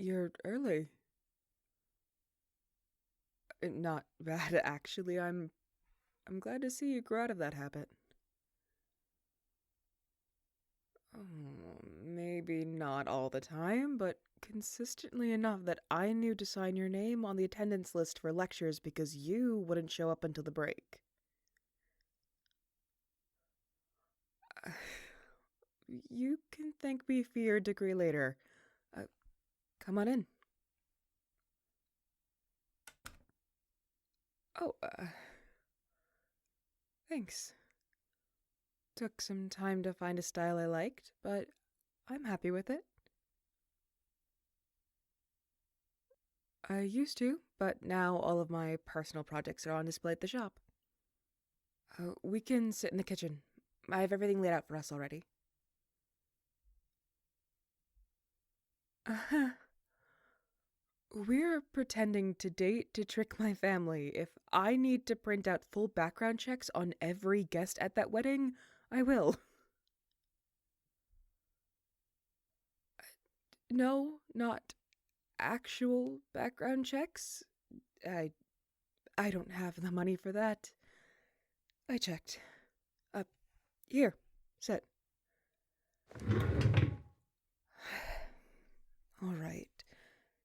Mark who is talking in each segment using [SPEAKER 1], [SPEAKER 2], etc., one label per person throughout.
[SPEAKER 1] You're early. Not bad, actually. I'm glad to see you grow out of that habit. Maybe not all the time, but consistently enough that I knew to sign your name on the attendance list for lectures because you wouldn't show up until the break. You can thank me for your degree later. Uh, Come on in. Oh, thanks. Took some time to find a style I liked, but I'm happy with it. I used to, but now all of my personal projects are on display at the shop. We can sit in the kitchen. I have everything laid out for us already. Uh-huh. We're pretending to date to trick my family. If I need to print out full background checks on every guest at that wedding, I will. No, not actual background checks. I I don't have the money for that. I checked. Uh, Here, sit. All right.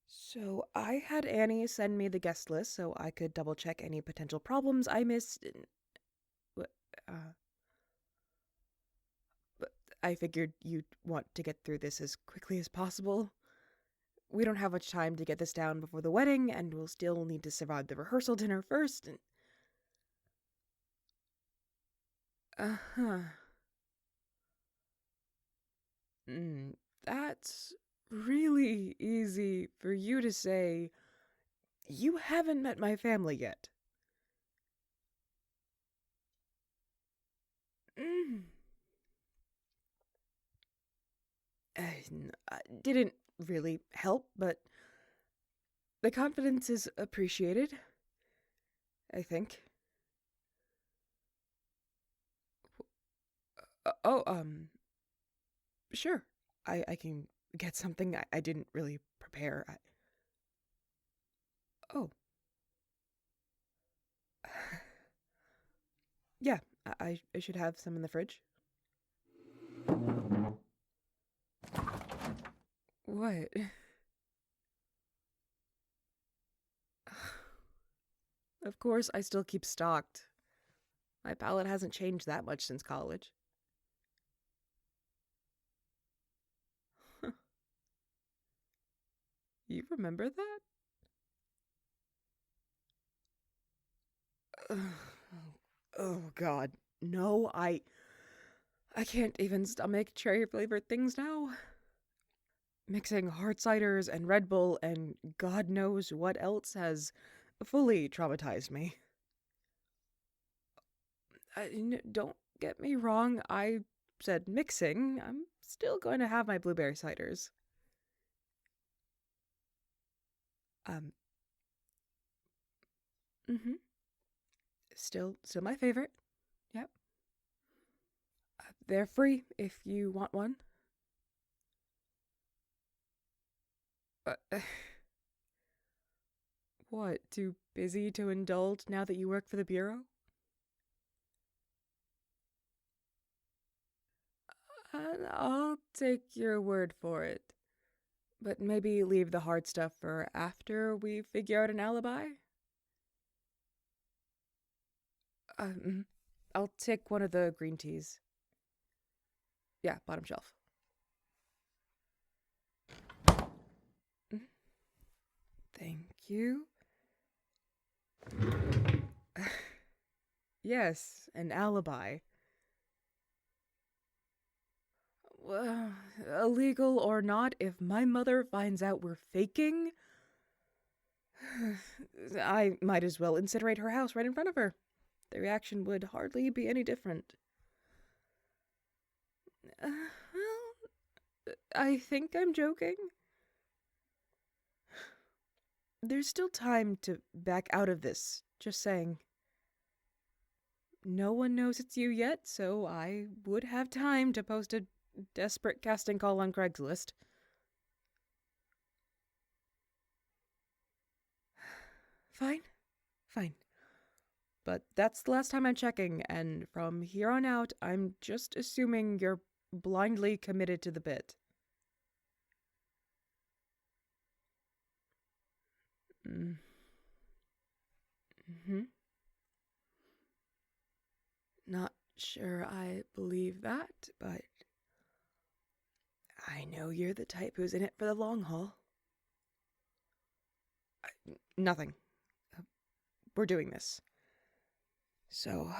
[SPEAKER 1] So I had Annie send me the guest list so I could double check any potential problems I missed. Uh, but I figured you'd want to get through this as quickly as possible. We don't have much time to get this down before the wedding, and we'll still need to survive the rehearsal dinner first. Uh-huh. That's really easy for you to say. You haven't met my family yet. Mm. Didn't really help, but the confidence is appreciated, I think. Oh, sure. I can get something I didn't really prepare. Oh. Yeah, I should have some in the fridge. What? Of course, I still keep stocked. My palate hasn't changed that much since college. You remember that? Oh God, no! I can't even stomach cherry flavored things now. Mixing hard ciders and Red Bull and God knows what else has fully traumatized me. Don't get me wrong, I said mixing. I'm still going to have my blueberry ciders. Um, mm-hmm. Still my favorite. Yep. They're free if you want one. Uh, what, too busy to indulge now that you work for the Bureau? I'll take your word for it. But maybe leave the hard stuff for after we figure out an alibi? Um, I'll take one of the green teas. Yeah, bottom shelf. Thank you. Yes, an alibi. Well, illegal or not, if my mother finds out we're faking, I might as well incinerate her house right in front of her. The reaction would hardly be any different. Well, I think I'm joking. There's still time to back out of this, just saying. No one knows it's you yet, so I would have time to post a desperate casting call on Craigslist. but that's the last time I'm checking, and from here on out, I'm just assuming you're blindly committed to the bit. Mm-hmm. Not sure I believe that, but I know you're the type who's in it for the long haul. Nothing. We're doing this. So,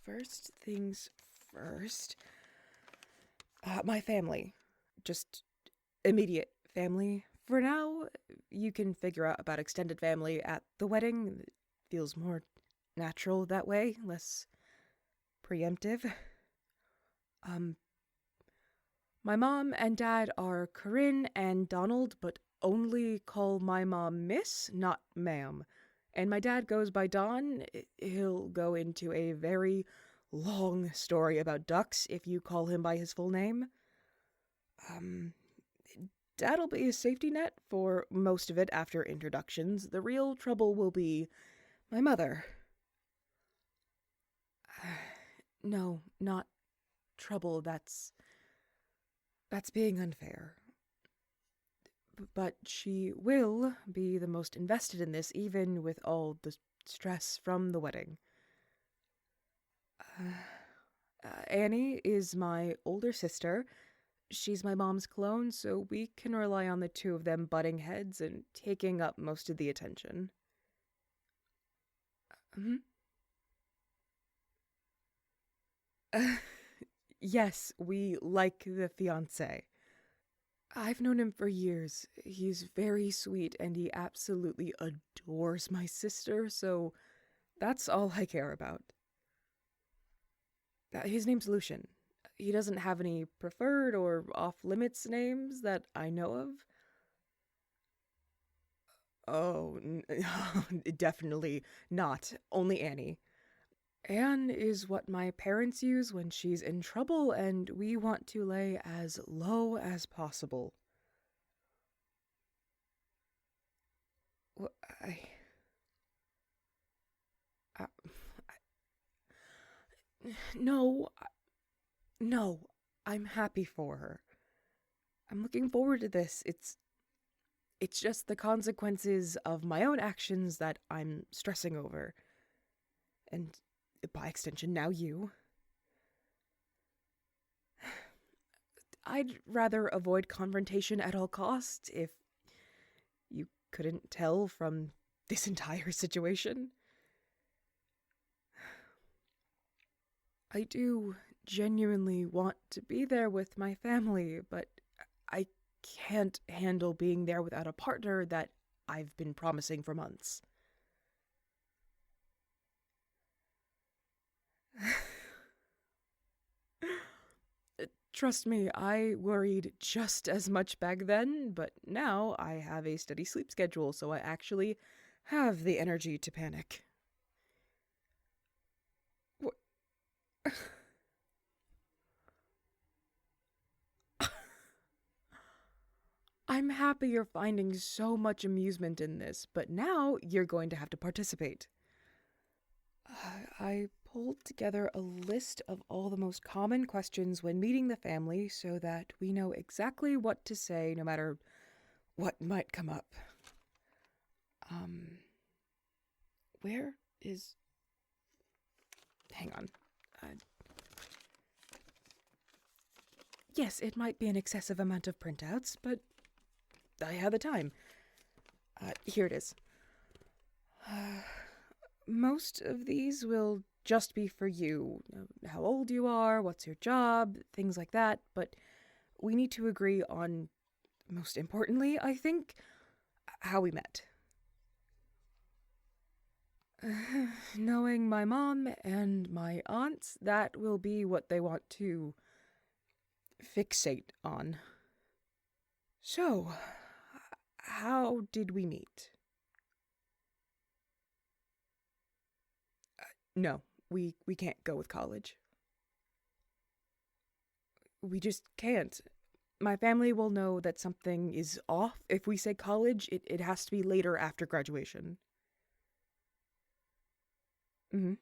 [SPEAKER 1] first things first. My family. Just immediate family. For now, you can figure out about extended family at the wedding. It feels more natural that way, less preemptive. My mom and dad are Corinne and Donald, but only call my mom Miss, not ma'am. And my dad goes by Don. He'll go into a very long story about ducks if you call him by his full name. Dad'll be a safety net for most of it after introductions. The real trouble will be my mother. No, not trouble. That's being unfair. But she will be the most invested in this, even with all the stress from the wedding. Annie is my older sister. She's my mom's clone, so we can rely on the two of them butting heads and taking up most of the attention. Yes, we like the fiancé. I've known him for years. He's very sweet and he absolutely adores my sister, so that's all I care about. His name's Lucian. He doesn't have any preferred or off-limits names that I know of. Oh, definitely not. Only Annie. Anne is what my parents use when she's in trouble, and we want to lay as low as possible. I, I, no, no, I'm happy for her. I'm looking forward to this. It's just the consequences of my own actions that I'm stressing over. And by extension, now you. I'd rather avoid confrontation at all costs if you couldn't tell from this entire situation. I do genuinely want to be there with my family, but I can't handle being there without a partner that I've been promising for months. Trust me, I worried just as much back then, but now I have a steady sleep schedule, so I actually have the energy to panic. I'm happy you're finding so much amusement in this, but now you're going to have to participate. I pulled together a list of all the most common questions when meeting the family so that we know exactly what to say no matter what might come up. Where is... Hang on. Yes, it might be an excessive amount of printouts, but I had the time. Here it is. Most of these will just be for you. How old you are, what's your job, things like that, but we need to agree on, most importantly, I think, how we met. Knowing my mom and my aunts, that will be what they want to fixate on. So, how did we meet? No, we can't go with college. We just can't. My family will know that something is off if we say college. It has to be later after graduation. Mm-hmm.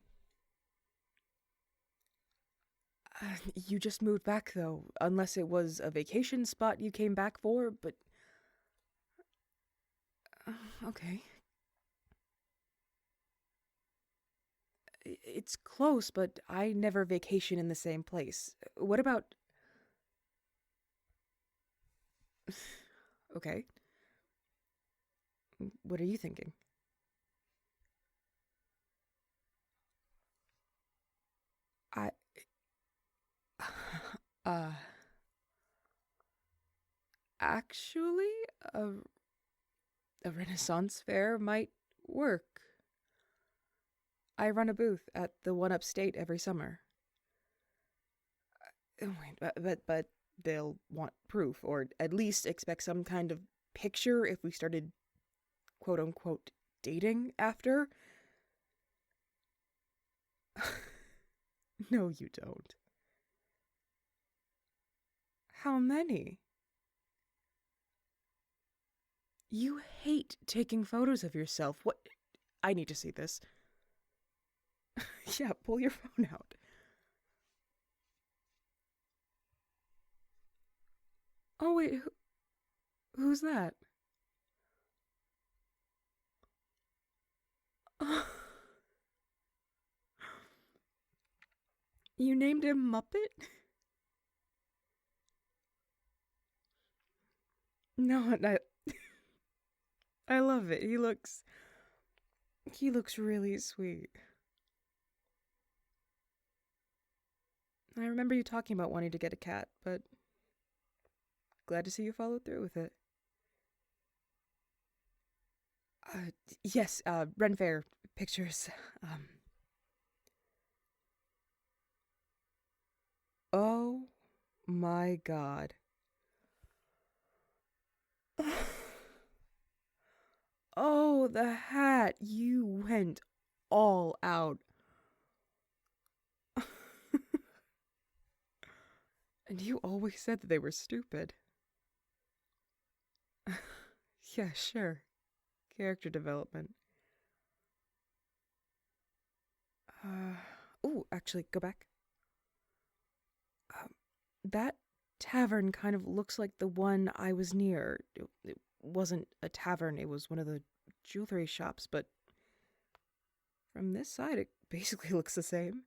[SPEAKER 1] You just moved back, though, unless it was a vacation spot you came back for, but... Okay. It's close, but I never vacation in the same place. What about... Okay. What are you thinking? I... Uh... Actually, a, a Renaissance fair might work. I run a booth at the one upstate every summer. Wait, but they'll want proof, or at least expect some kind of picture if we started quote unquote dating after. No, you don't. How many? You hate taking photos of yourself. What? I need to see this. Yeah, pull your phone out. Oh, wait, who's that? You named him Muppet? No, I love it. He looks really sweet. I remember you talking about wanting to get a cat, but glad to see you followed through with it. Yes, Ren Fair pictures. Um, oh my god. Oh, the hat. You went all out. And you always said that they were stupid. Yeah, sure. Character development. Oh, actually, go back. Um, that tavern kind of looks like the one I was near. It wasn't a tavern, it was one of the jewelry shops, but from this side, it basically looks the same.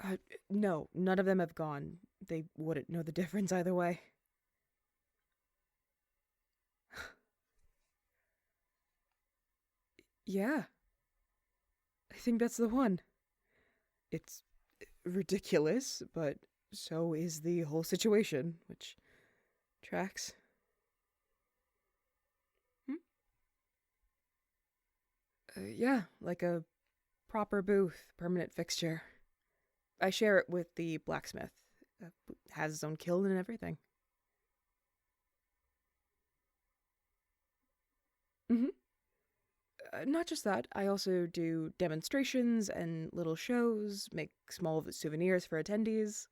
[SPEAKER 1] Uh, no, none of them have gone. They wouldn't know the difference either way. Yeah, I think that's the one. It's ridiculous, but so is the whole situation, which tracks. Hmm? Yeah, like a proper booth, permanent fixture. I share it with the blacksmith. Has his own kiln and everything. Hmm. Not just that, I also do demonstrations and little shows, make small souvenirs for attendees.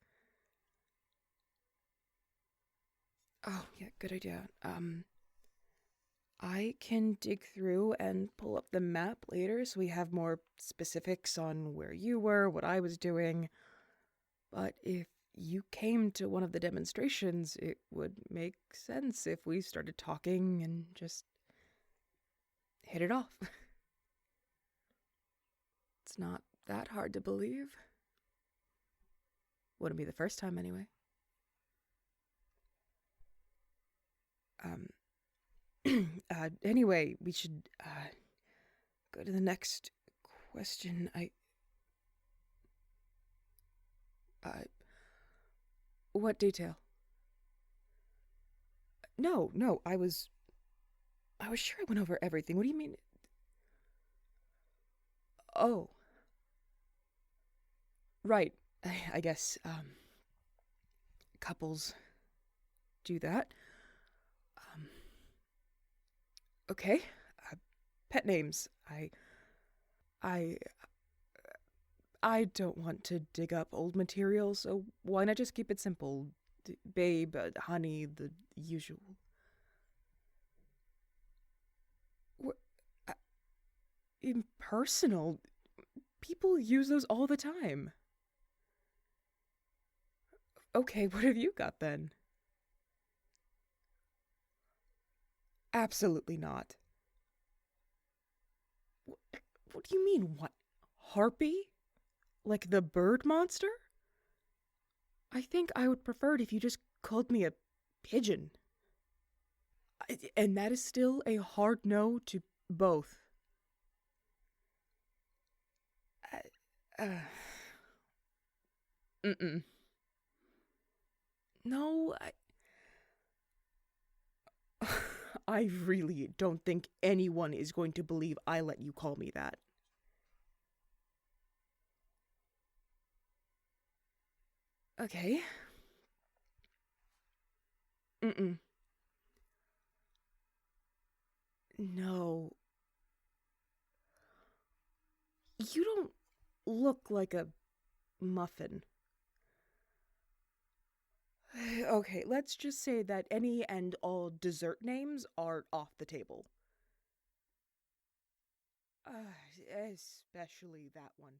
[SPEAKER 1] Oh, yeah, good idea. I can dig through and pull up the map later so we have more specifics on where you were, what I was doing. But if you came to one of the demonstrations, it would make sense if we started talking and just hit it off. It's not that hard to believe. Wouldn't be the first time, anyway. Um, anyway, we should, go to the next question. Uh, what detail? No, I was sure I went over everything. What do you mean? Oh, right. I guess, couples do that. Um, okay. Uh, Pet names. I, I don't want to dig up old material, so why not just keep it simple? Babe, honey, the usual. Wh- impersonal. People use those all the time. Okay, what have you got then? Absolutely not. What do you mean, what? Harpy? Like the bird monster? I think I would prefer it if you just called me a pigeon. And that is still a hard no to both. Uh, mm-mm. No, I really don't think anyone is going to believe I let you call me that. Okay. Mm-mm. No. You don't look like a muffin. Okay, let's just say that any and all dessert names are off the table. Especially that one.